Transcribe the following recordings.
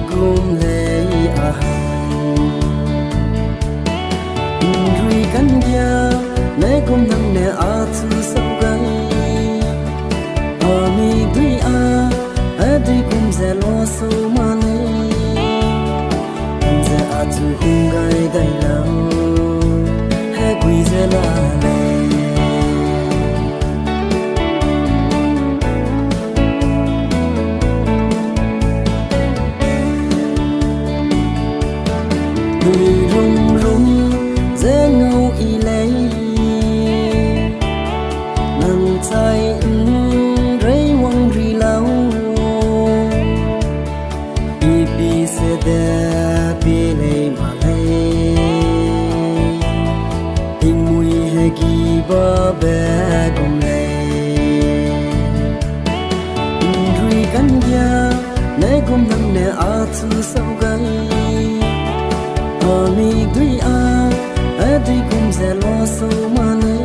gom lệ à rui căn gia nè gom nang nè à thu sâu gai à mi đuôi à đi gom ze lo sâu mà nè ze à thu hung gai dai lao hai quy ze la lệ rung rung dễ ngâu y lấy nang tay rây quăng rì lâu y bi se đe bi lấy mà lấy tình mùi hay kỳ ba bé cùng lấy rui căn gia nè cùng nang nè à thu sâu gai mi đuôi đi cùng ze lo sâu mà nè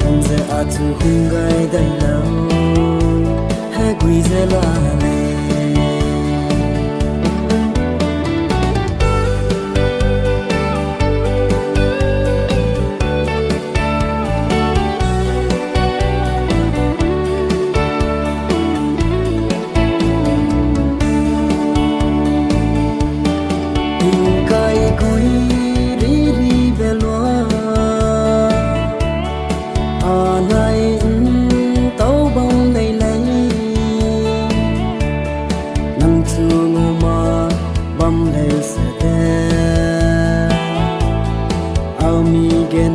cùng ze à thu hung gai dai lao hai quy ze la lệ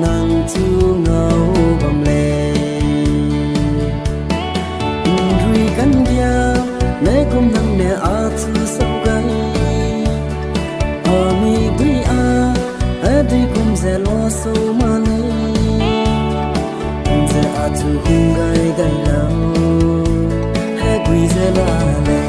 nang chu ngau bam le rui kan dia ne kum nang ne a chu sau gai a mi dui a di kum ze lo so ma ne ze a chu hung gai dai lao hai quy ze la le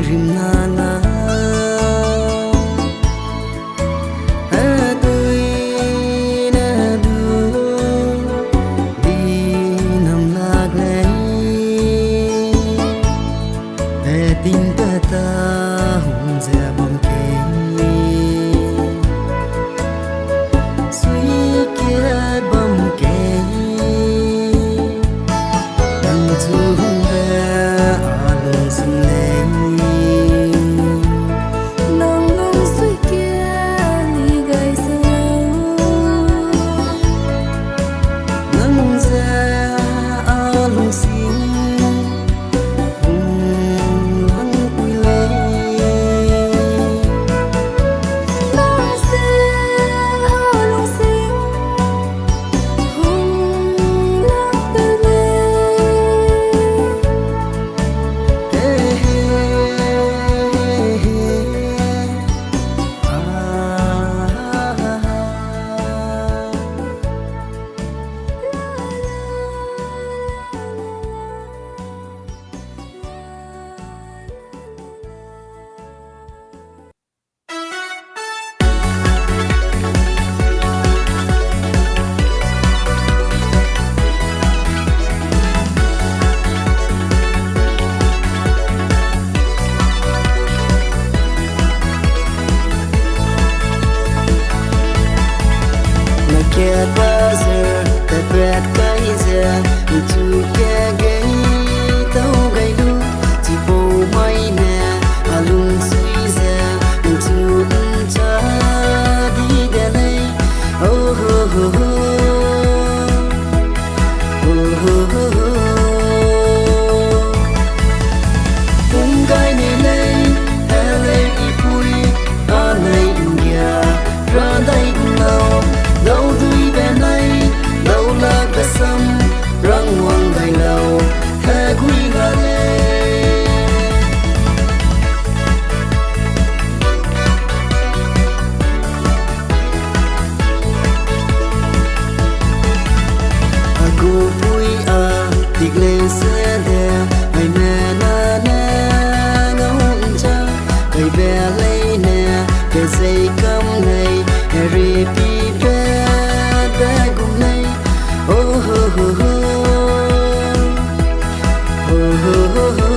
rim na na ha tôi na du đi nằm lạc lấy về tin ta hùng dè bom kề suy kia bom kề đang du hùng về à lùng xin lên nong nong suy kia ni gai sâu nắng ra à lùng xin hùng lắng quy lên nong se a long sinh hùng lắc bê bê hey hey hey Get buzzer, the bad guys to get gay, tao gay lu, chỉ bộ mai nè, à lung suy ra, to cha đi đến đây, oh ho ho ho, oh ho ho ho, cùng cái này này, hele ipui, à này india, ra đây nào. Đâu đuôi bên này đâu là cái sâm răng hoàng ngày lâu hè quý gà lê cô vui à tiếc lên xe đè ngày mẹ na na ngóng cha cây bé lấy nè cái dây cắm này rì pi bé cùng này oh ho ho ho oh ho ho ho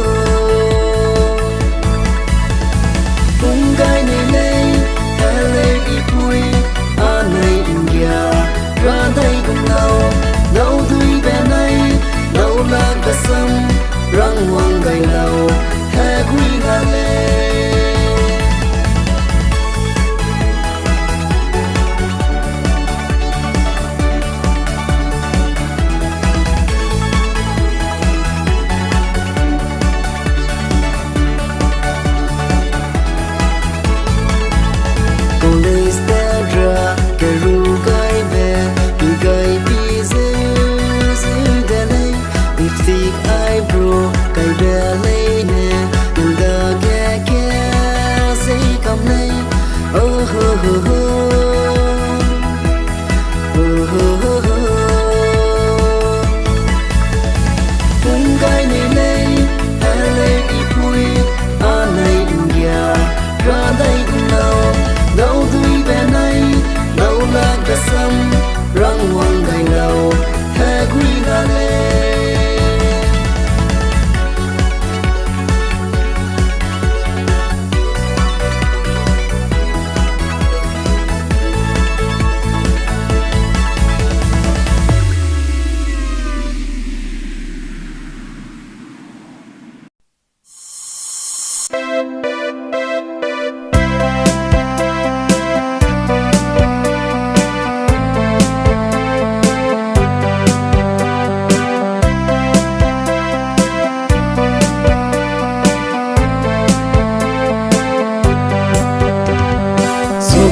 cùng cái này này hele ipui à này india ra đây cùng nhau đâu đuôi bên này đâu là cái sâm răng hoàng gầy lâu hè quý gà lê cây bé lấy nè đừng đờ ghé ghé dây cầm này oh ho ho ho oh ho ho ho cùng cái này này hele ipui à này india ra đây cùng nào đâu đuôi bé này đâu là cái sâm răng hoàng ngày lâu hè quý gà lê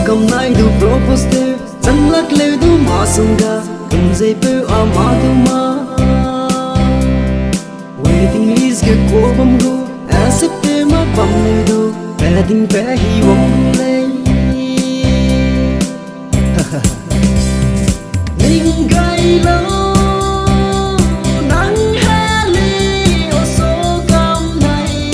cầm nay du propose chân lắc lêu du mà sung ga cầm dây bơ à mà du mà waiting list ke ko bam go asip te ma bam lêu du wedding pe hi wong lay ning gai lo nang ha li o so cầm nay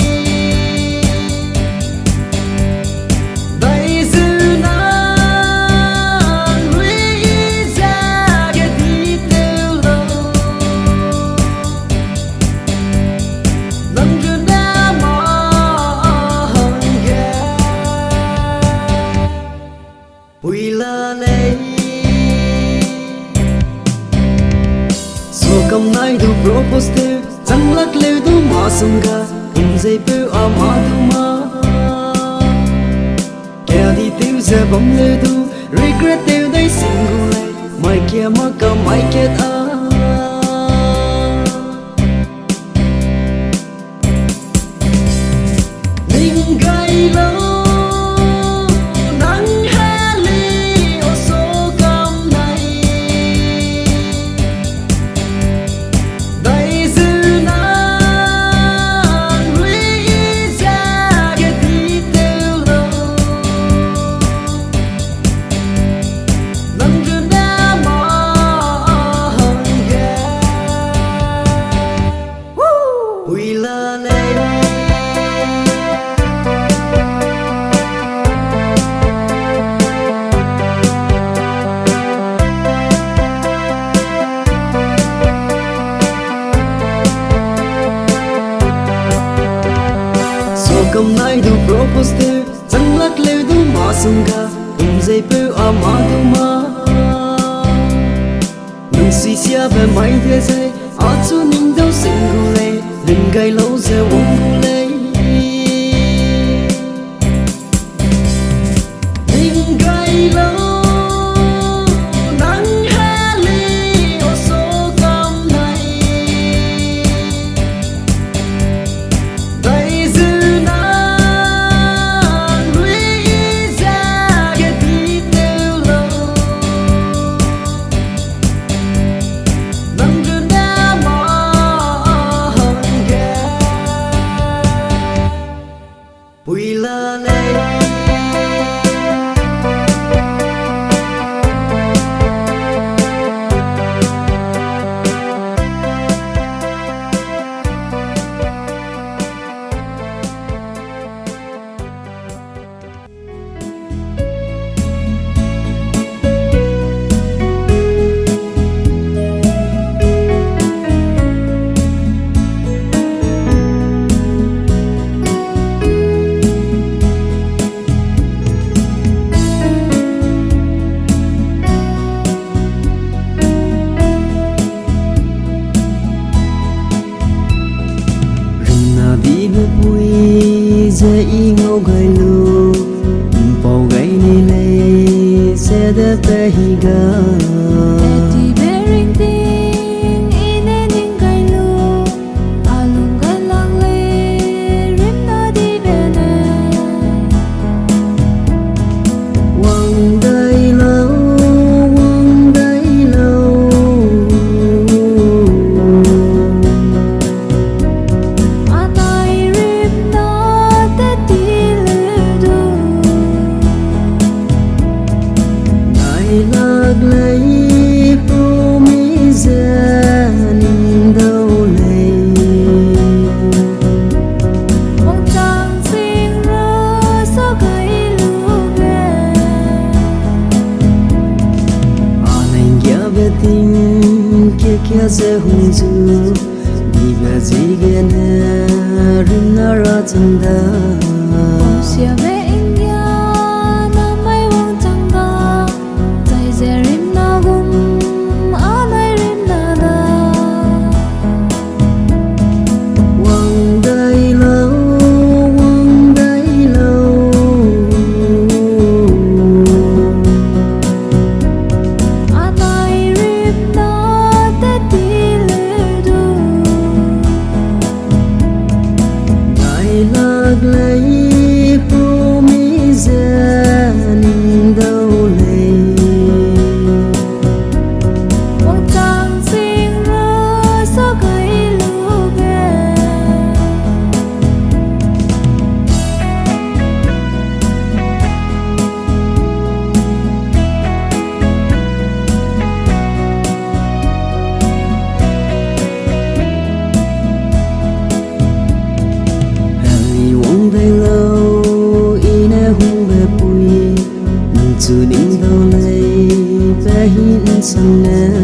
masunga zai pu amaduma kẻ đi tiêu giờ bóng lê tu regret tiêu đây single mai kia mà cầm mai kia ta mình gầy lâu cầm nay du propose te chẳng lắc lêu du mà sunga zai pu amaduma nung si sia về mai thế zai a chu ning đâu single đừng gây lâu giờ wong gule đừng gây lâu we love dây ngâu gai lu bao gai ni lê sẽ đáp tay ga Eti bering ting ine ning gai lu alung gai lang le rim na di bene wang dai lâu lạc lấy promise ning đâu lấy mong chẳng xin ra sao gai lu về anh kia về tình kia sẽ hung dữ đi về gì ghen rin na ra chân da xia về lạc lấy promise ning đâu lấy mong chẳng xin ra sao gai lu về về lâu ine hung về bụi chu ning đâu lấy bé hin sang nè